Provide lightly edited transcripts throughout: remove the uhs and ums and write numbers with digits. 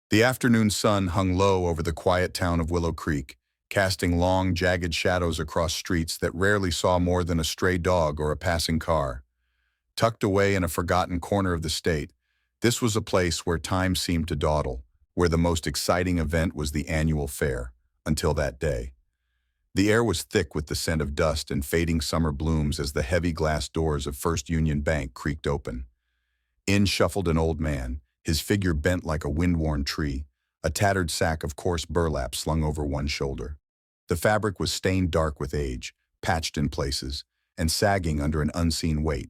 The afternoon sun hung low over the quiet town of Willow Creek, casting long, jagged shadows across streets that rarely saw more than a stray dog or a passing car. Tucked away in a forgotten corner of the state, this was a place where time seemed to dawdle, where the most exciting event was the annual fair, until that day. The air was thick with the scent of dust and fading summer blooms as the heavy glass doors of First Union Bank creaked open. In shuffled an old man, his figure bent like a wind-worn tree, a tattered sack of coarse burlap slung over one shoulder. The fabric was stained dark with age, patched in places, and sagging under an unseen weight.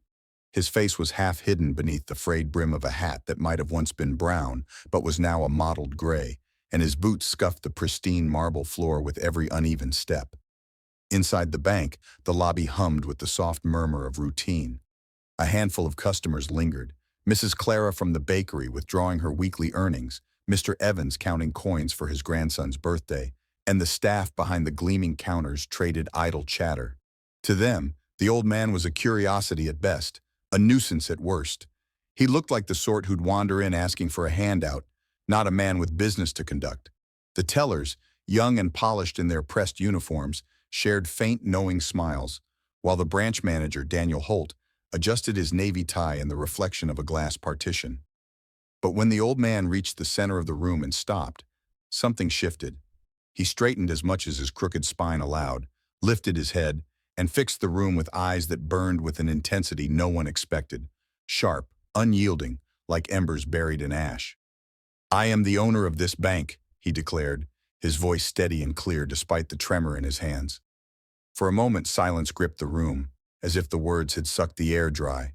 His face was half hidden beneath the frayed brim of a hat that might have once been brown, but was now a mottled gray, and his boots scuffed the pristine marble floor with every uneven step. Inside the bank, the lobby hummed with the soft murmur of routine. A handful of customers lingered, Mrs. Clara from the bakery withdrawing her weekly earnings, Mr. Evans counting coins for his grandson's birthday, and the staff behind the gleaming counters traded idle chatter. To them, the old man was a curiosity at best, a nuisance at worst. He looked like the sort who'd wander in asking for a handout, not a man with business to conduct. The tellers, young and polished in their pressed uniforms, shared faint, knowing smiles, while the branch manager, Daniel Holt, adjusted his navy tie in the reflection of a glass partition. But when the old man reached the center of the room and stopped, something shifted. He straightened as much as his crooked spine allowed, lifted his head, and fixed the room with eyes that burned with an intensity no one expected, sharp, unyielding, like embers buried in ash. "I am the owner of this bank," he declared, his voice steady and clear despite the tremor in his hands. For a moment silence gripped the room, as if the words had sucked the air dry.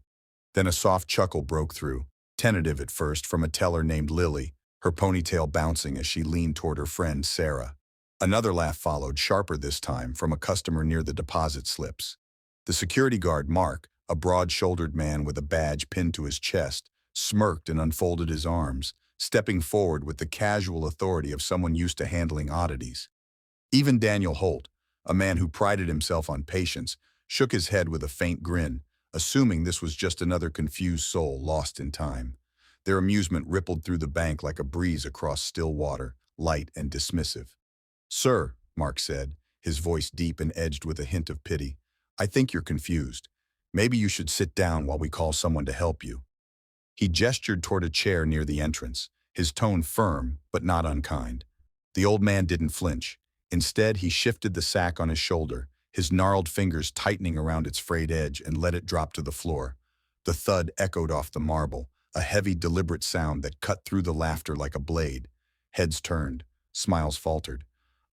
Then a soft chuckle broke through, tentative at first from a teller named Lily, her ponytail bouncing as she leaned toward her friend Sarah. Another laugh followed, sharper this time, from a customer near the deposit slips. The security guard, Mark, a broad-shouldered man with a badge pinned to his chest, smirked and unfolded his arms, stepping forward with the casual authority of someone used to handling oddities. Even Daniel Holt, a man who prided himself on patience, shook his head with a faint grin, assuming this was just another confused soul lost in time. Their amusement rippled through the bank like a breeze across still water, light and dismissive. "Sir," Mark said, his voice deep and edged with a hint of pity, "I think you're confused. Maybe you should sit down while we call someone to help you." He gestured toward a chair near the entrance, his tone firm but not unkind. The old man didn't flinch. Instead, he shifted the sack on his shoulder, his gnarled fingers tightening around its frayed edge, and let it drop to the floor. The thud echoed off the marble, a heavy, deliberate sound that cut through the laughter like a blade. Heads turned, smiles faltered.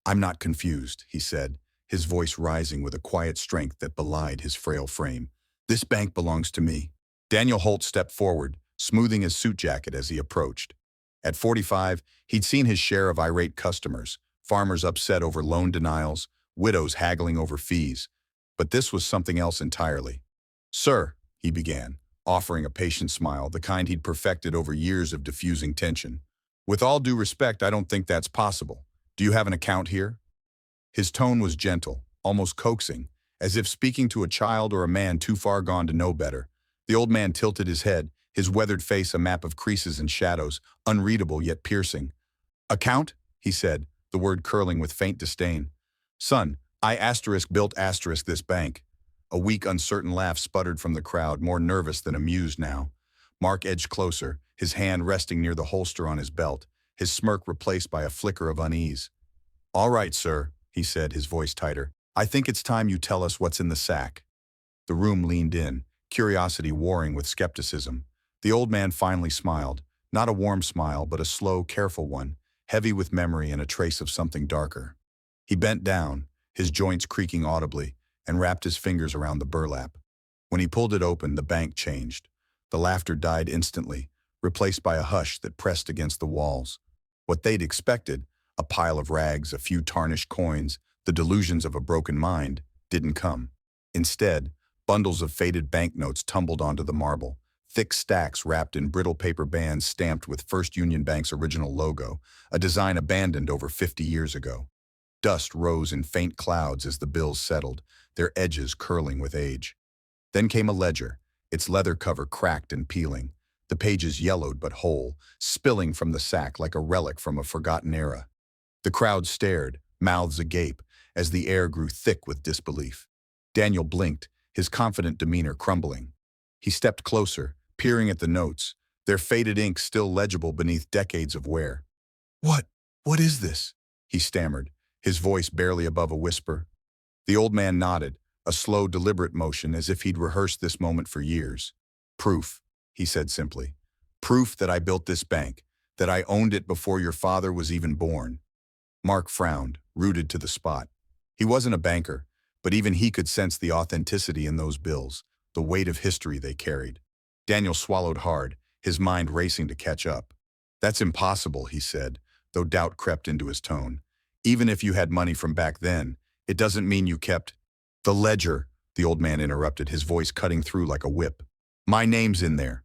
"I'm not confused," he said, his voice rising with a quiet strength that belied his frail frame. "This bank belongs to me." Daniel Holt stepped forward, smoothing his suit jacket as he approached. At 45, he'd seen his share of irate customers, farmers upset over loan denials, widows haggling over fees. But this was something else entirely. "Sir," he began, offering a patient smile, the kind he'd perfected over years of diffusing tension. "With all due respect, I don't think that's possible. Do you have an account here?" His tone was gentle, almost coaxing, as if speaking to a child or a man too far gone to know better. The old man tilted his head, his weathered face a map of creases and shadows, unreadable yet piercing. "Account?" he said, the word curling with faint disdain. "Son, I built this bank." A weak, uncertain laugh sputtered from the crowd, more nervous than amused now. Mark edged closer, his hand resting near the holster on his belt, his smirk replaced by a flicker of unease. "All right, sir," he said, his voice tighter. "I think it's time you tell us what's in the sack." The room leaned in, curiosity warring with skepticism. The old man finally smiled, not a warm smile, but a slow, careful one, heavy with memory and a trace of something darker. He bent down, his joints creaking audibly, and wrapped his fingers around the burlap. When he pulled it open, the bank changed. The laughter died instantly, replaced by a hush that pressed against the walls. What they'd expected, a pile of rags, a few tarnished coins, the delusions of a broken mind, didn't come. Instead, bundles of faded banknotes tumbled onto the marble, thick stacks wrapped in brittle paper bands stamped with First Union Bank's original logo, a design abandoned over 50 years ago. Dust rose in faint clouds as the bills settled, their edges curling with age. Then came a ledger, its leather cover cracked and peeling, the pages yellowed but whole, spilling from the sack like a relic from a forgotten era. The crowd stared, mouths agape, as the air grew thick with disbelief. Daniel blinked, his confident demeanor crumbling. He stepped closer, peering at the notes, their faded ink still legible beneath decades of wear. "What? What is this?" he stammered, his voice barely above a whisper. The old man nodded, a slow, deliberate motion as if he'd rehearsed this moment for years. "Proof," he said simply. "Proof that I built this bank, that I owned it before your father was even born." Mark frowned, rooted to the spot. He wasn't a banker, but even he could sense the authenticity in those bills, the weight of history they carried. Daniel swallowed hard, his mind racing to catch up. "That's impossible," he said, though doubt crept into his tone. "Even if you had money from back then, it doesn't mean you kept—" "The ledger," the old man interrupted, his voice cutting through like a whip. "My name's in there."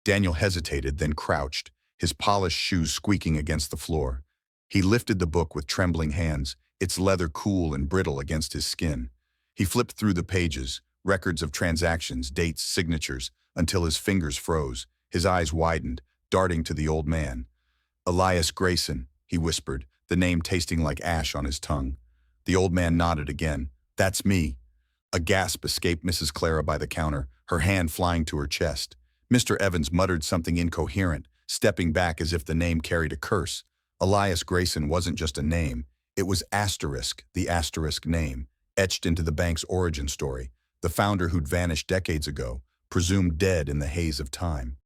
Daniel hesitated, then crouched, his polished shoes squeaking against the floor. He lifted the book with trembling hands, its leather cool and brittle against his skin. He flipped through the pages, records of transactions, dates, signatures, until his fingers froze, his eyes widened, darting to the old man. "Elias Grayson," he whispered, the name tasting like ash on his tongue. The old man nodded again. "That's me." A gasp escaped Mrs. Clara by the counter, her hand flying to her chest. Mr. Evans muttered something incoherent, stepping back as if the name carried a curse. Elias Grayson wasn't just a name. It was Asterisk, the asterisk name, etched into the bank's origin story, the founder who'd vanished decades ago, presumed dead in the haze of time.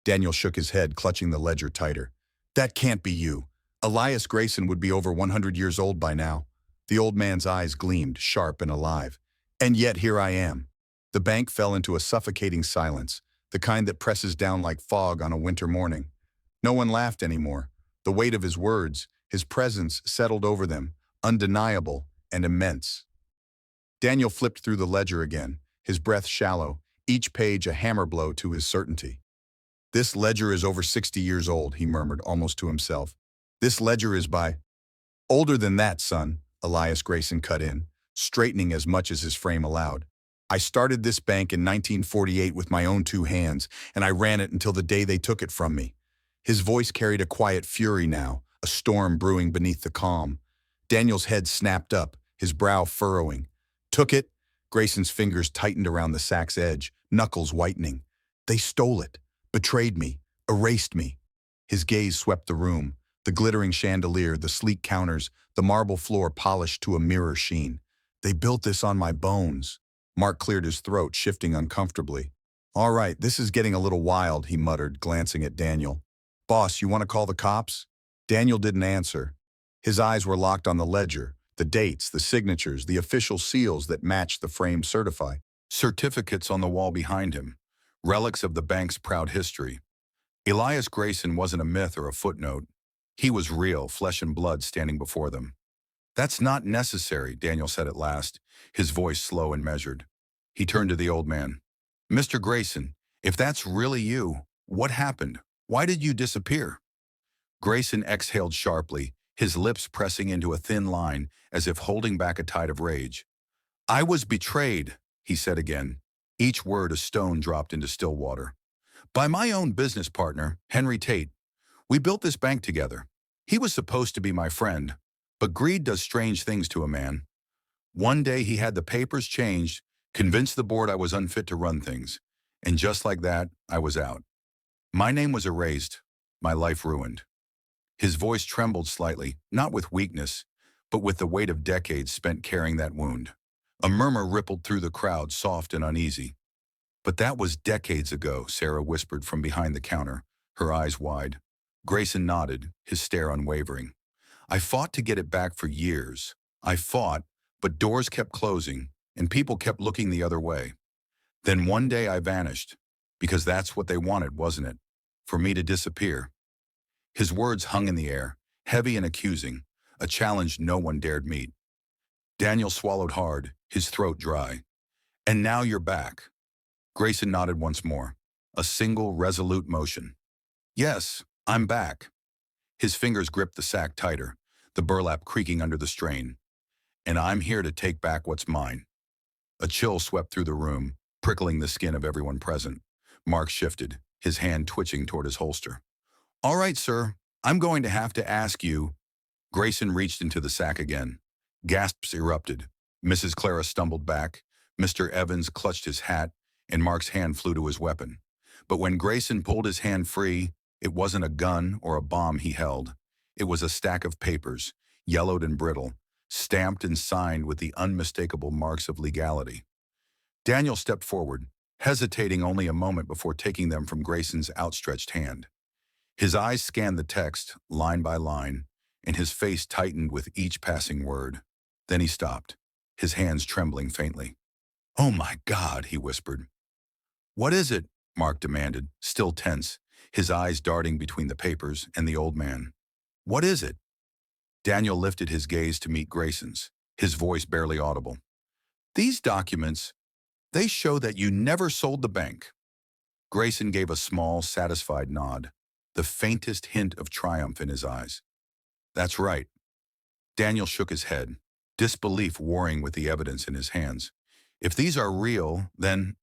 Daniel shook his head, clutching the ledger tighter. "That can't be you. Elias Grayson would be over 100 years old by now." The old man's eyes gleamed, sharp and alive. "And yet here I am." The bank fell into a suffocating silence, the kind that presses down like fog on a winter morning. No one laughed anymore. The weight of his words, his presence settled over them, undeniable and immense. Daniel flipped through the ledger again, his breath shallow, each page a hammer blow to his certainty. "This ledger is over 60 years old," he murmured almost to himself. "This ledger is by—" "Older than that, son," Elias Grayson cut in, straightening as much as his frame allowed. "I started this bank in 1948 with my own two hands, and I ran it until the day they took it from me." His voice carried a quiet fury now, a storm brewing beneath the calm. Daniel's head snapped up, his brow furrowing. "Took it?" Grayson's fingers tightened around the sack's edge, knuckles whitening. "They stole it, betrayed me, erased me." His gaze swept the room, the glittering chandelier, the sleek counters, the marble floor polished to a mirror sheen. "They built this on my bones." Mark cleared his throat, shifting uncomfortably. "All right, this is getting a little wild," he muttered, glancing at Daniel. "Boss, you want to call the cops?" Daniel didn't answer. His eyes were locked on the ledger, the dates, the signatures, the official seals that matched the frame certify. Certificates on the wall behind him, relics of the bank's proud history. Elias Grayson wasn't a myth or a footnote. He was real, flesh and blood standing before them. "That's not necessary," Daniel said at last, his voice slow and measured. He turned to the old man. "Mr. Grayson, if that's really you, what happened? Why did you disappear?" Grayson exhaled sharply, his lips pressing into a thin line as if holding back a tide of rage. "I was betrayed," he said again, each word a stone dropped into still water. "By my own business partner, Henry Tate. We built this bank together. He was supposed to be my friend, but greed does strange things to a man. One day he had the papers changed, convinced the board I was unfit to run things, and just like that, I was out. My name was erased, my life ruined." His voice trembled slightly, not with weakness, but with the weight of decades spent carrying that wound. A murmur rippled through the crowd, soft and uneasy. "But that was decades ago," Sarah whispered from behind the counter, her eyes wide. Grayson nodded, his stare unwavering. "I fought to get it back for years. I fought, but doors kept closing, and people kept looking the other way. Then one day I vanished, because that's what they wanted, wasn't it? For me to disappear." His words hung in the air, heavy and accusing, a challenge no one dared meet. Daniel swallowed hard, his throat dry. "And now you're back." Grayson nodded once more, a single resolute motion. "Yes, I'm back." His fingers gripped the sack tighter, the burlap creaking under the strain. "And I'm here to take back what's mine." A chill swept through the room, prickling the skin of everyone present. Mark shifted, his hand twitching toward his holster. "All right, sir. I'm going to have to ask you." Grayson reached into the sack again. Gasps erupted. Mrs. Clara stumbled back. Mr. Evans clutched his hat, and Mark's hand flew to his weapon. But when Grayson pulled his hand free, it wasn't a gun or a bomb he held. It was a stack of papers, yellowed and brittle, stamped and signed with the unmistakable marks of legality. Daniel stepped forward, hesitating only a moment before taking them from Grayson's outstretched hand. His eyes scanned the text, line by line, and his face tightened with each passing word. Then he stopped, his hands trembling faintly. "Oh my God," he whispered. "What is it?" Mark demanded, still tense, his eyes darting between the papers and the old man. "What is it?" Daniel lifted his gaze to meet Grayson's, his voice barely audible. "These documents, they show that you never sold the bank." Grayson gave a small, satisfied nod, the faintest hint of triumph in his eyes. "That's right." Daniel shook his head, disbelief warring with the evidence in his hands. "If these are real, then—"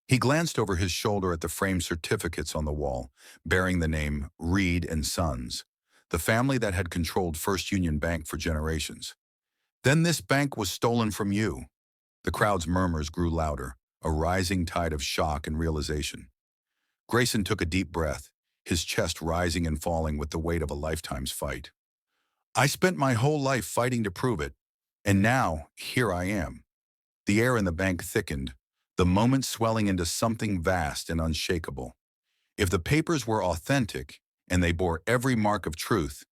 He glanced over his shoulder at the framed certificates on the wall, bearing the name Reed and Sons, the family that had controlled First Union Bank for generations. "Then this bank was stolen from you." The crowd's murmurs grew louder, a rising tide of shock and realization. Grayson took a deep breath, his chest rising and falling with the weight of a lifetime's fight. "I spent my whole life fighting to prove it, and now here I am." The air in the bank thickened, the moment swelling into something vast and unshakable. If the papers were authentic, and they bore every mark of truth,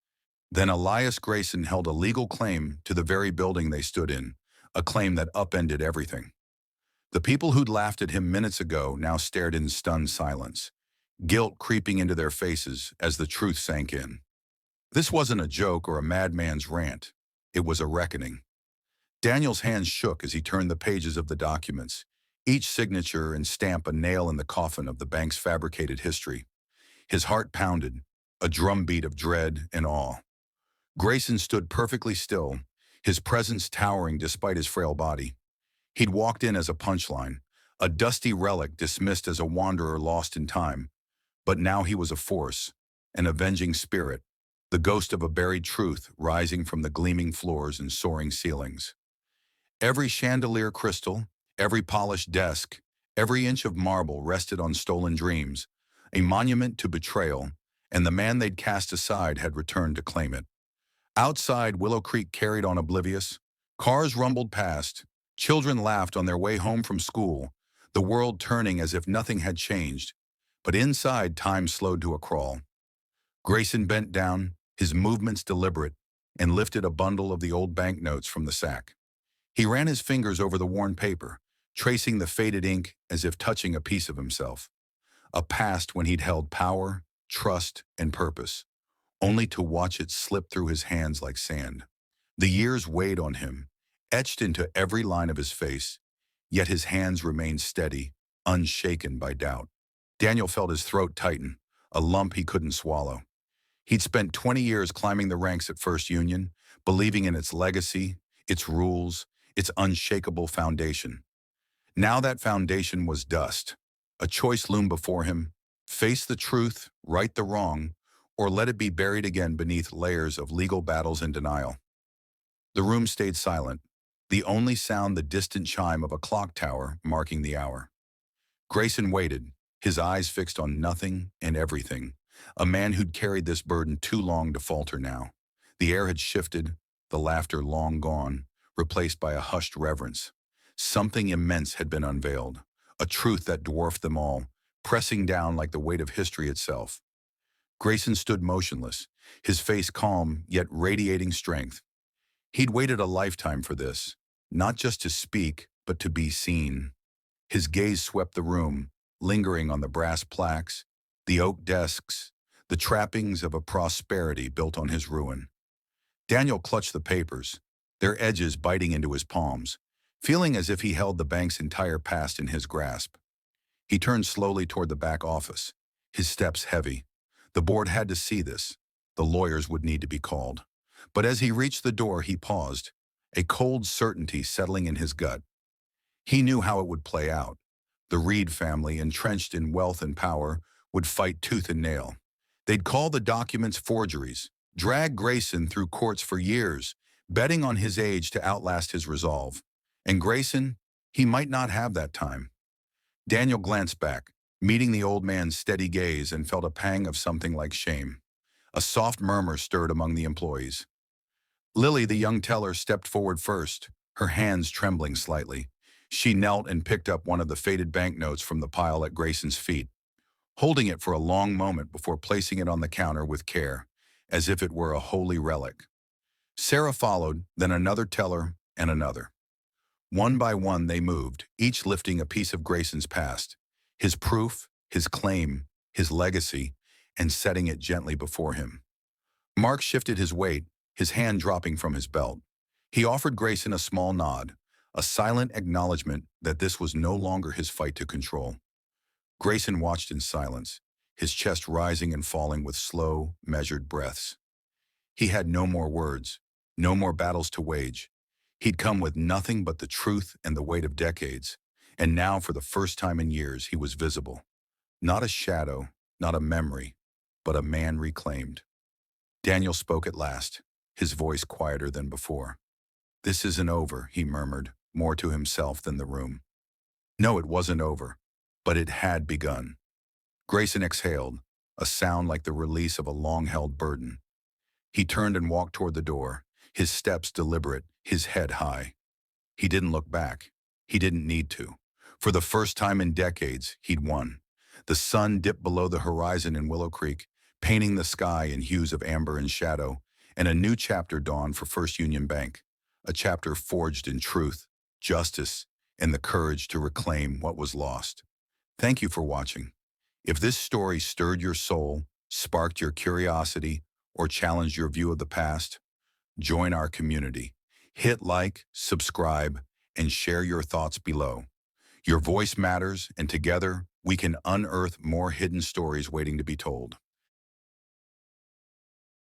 then Elias Grayson held a legal claim to the very building they stood in, a claim that upended everything. The people who'd laughed at him minutes ago now stared in stunned silence, guilt creeping into their faces as the truth sank in. This wasn't a joke or a madman's rant. It was a reckoning. Daniel's hands shook as he turned the pages of the documents, each signature and stamp a nail in the coffin of the bank's fabricated history. His heart pounded, a drumbeat of dread and awe. Grayson stood perfectly still, his presence towering despite his frail body. He'd walked in as a punchline, a dusty relic dismissed as a wanderer lost in time. But now he was a force, an avenging spirit, the ghost of a buried truth rising from the gleaming floors and soaring ceilings. Every chandelier crystal, every polished desk, every inch of marble rested on stolen dreams, a monument to betrayal, and the man they'd cast aside had returned to claim it. Outside, Willow Creek carried on oblivious. Cars rumbled past, children laughed on their way home from school, the world turning as if nothing had changed. But inside, time slowed to a crawl. Grayson bent down, his movements deliberate, and lifted a bundle of the old banknotes from the sack. He ran his fingers over the worn paper, tracing the faded ink as if touching a piece of himself. A past when he'd held power, trust, and purpose, only to watch it slip through his hands like sand. The years weighed on him, etched into every line of his face, yet his hands remained steady, unshaken by doubt. Daniel felt his throat tighten, a lump he couldn't swallow. He'd spent 20 years climbing the ranks at First Union, believing in its legacy, its rules, its unshakable foundation. Now that foundation was dust. A choice loomed before him: face the truth, right the wrong, or let it be buried again beneath layers of legal battles and denial. The room stayed silent, the only sound the distant chime of a clock tower marking the hour. Grayson waited, his eyes fixed on nothing and everything, a man who'd carried this burden too long to falter now. The air had shifted, the laughter long gone, replaced by a hushed reverence. Something immense had been unveiled, a truth that dwarfed them all, pressing down like the weight of history itself. Grayson stood motionless, his face calm yet radiating strength. He'd waited a lifetime for this, not just to speak, but to be seen. His gaze swept the room, lingering on the brass plaques, the oak desks, the trappings of a prosperity built on his ruin. Daniel clutched the papers, their edges biting into his palms, feeling as if he held the bank's entire past in his grasp. He turned slowly toward the back office, his steps heavy. The board had to see this. The lawyers would need to be called. But as he reached the door, he paused, a cold certainty settling in his gut. He knew how it would play out. The Reed family, entrenched in wealth and power, would fight tooth and nail. They'd call the documents forgeries, drag Grayson through courts for years, betting on his age to outlast his resolve. And Grayson, he might not have that time. Daniel glanced back, meeting the old man's steady gaze, and felt a pang of something like shame. A soft murmur stirred among the employees. Lily, the young teller, stepped forward first, her hands trembling slightly. She knelt and picked up one of the faded banknotes from the pile at Grayson's feet, holding it for a long moment before placing it on the counter with care, as if it were a holy relic. Sarah followed, then another teller and another. One by one they moved, each lifting a piece of Grayson's past, his proof, his claim, his legacy, and setting it gently before him. Mark shifted his weight, his hand dropping from his belt. He offered Grayson a small nod, a silent acknowledgement that this was no longer his fight to control. Grayson watched in silence, his chest rising and falling with slow, measured breaths. He had no more words, no more battles to wage. He'd come with nothing but the truth and the weight of decades, and now for the first time in years he was visible. Not a shadow, not a memory, but a man reclaimed. Daniel spoke at last, his voice quieter than before. "This isn't over," he murmured, more to himself than the room. No, it wasn't over, but it had begun. Grayson exhaled, a sound like the release of a long-held burden. He turned and walked toward the door, his steps deliberate, his head high. He didn't look back. He didn't need to. For the first time in decades, he'd won. The sun dipped below the horizon in Willow Creek, painting the sky in hues of amber and shadow, and a new chapter dawned for First Union Bank, a chapter forged in truth, justice, and the courage to reclaim what was lost. Thank you for watching. If this story stirred your soul, sparked your curiosity, or challenged your view of the past, join our community. Hit like, subscribe, and share your thoughts below. Your voice matters, and together we can unearth more hidden stories waiting to be told.